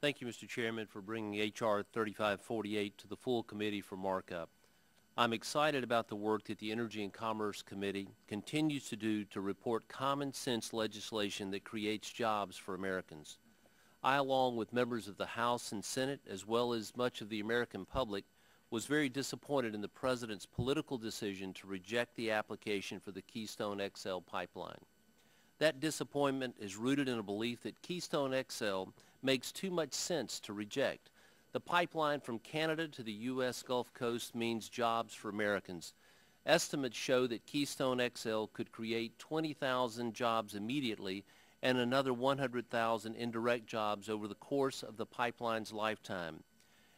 Thank you, Mr. Chairman, for bringing H.R. 3548 to the full committee for markup. I'm excited about the work that the Energy and Commerce Committee continues to do to report common sense legislation that creates jobs for Americans. I, along with members of the House and Senate, as well as much of the American public, was very disappointed in the President's political decision to reject the application for the Keystone XL pipeline. That disappointment is rooted in a belief that Keystone XL makes too much sense to reject. The pipeline from Canada to the U.S. Gulf Coast means jobs for Americans. Estimates show that Keystone XL could create 20,000 jobs immediately and another 100,000 indirect jobs over the course of the pipeline's lifetime.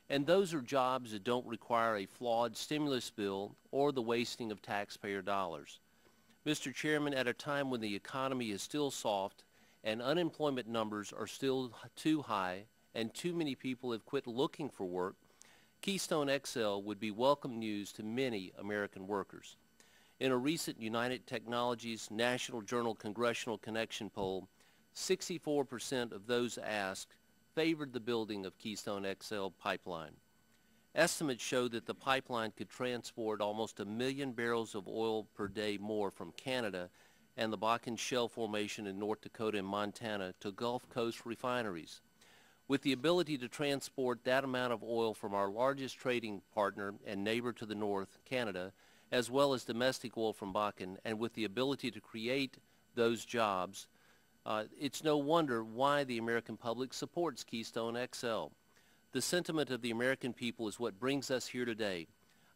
And those are jobs that don't require a flawed stimulus bill or the wasting of taxpayer dollars. Mr. Chairman, at a time when the economy is still soft and unemployment numbers are still too high and too many people have quit looking for work, Keystone XL would be welcome news to many American workers. In a recent United Technologies National Journal Congressional Connection poll, 64% of those asked favored the building of Keystone XL pipeline. Estimates show that the pipeline could transport almost 1 million barrels of oil per day more from Canada and the Bakken Shale Formation in North Dakota and Montana to Gulf Coast refineries. With the ability to transport that amount of oil from our largest trading partner and neighbor to the north, Canada, as well as domestic oil from Bakken, and with the ability to create those jobs, it's no wonder why the American public supports Keystone XL. The sentiment of the American people is what brings us here today.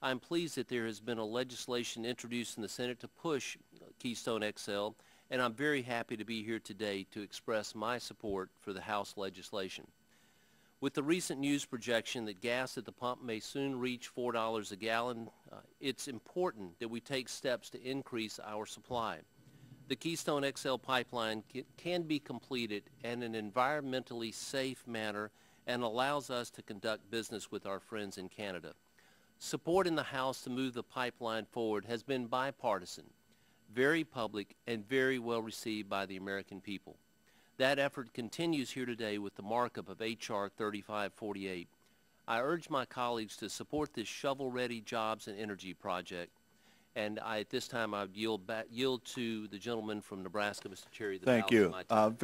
I'm pleased that there has been a legislation introduced in the Senate to push Keystone XL, and I'm very happy to be here today to express my support for the House legislation. With the recent news projection that gas at the pump may soon reach $4 a gallon, it's important that we take steps to increase our supply. The Keystone XL pipeline can be completed in an environmentally safe manner and allows us to conduct business with our friends in Canada. Support in the House to move the pipeline forward has been bipartisan, very public, and very well received by the American people. That effort continues here today with the markup of H.R. 3548. I urge my colleagues to support this shovel-ready jobs and energy project. And at this time, I would yield to the gentleman from Nebraska, Mr. Cherry, the balance of my time.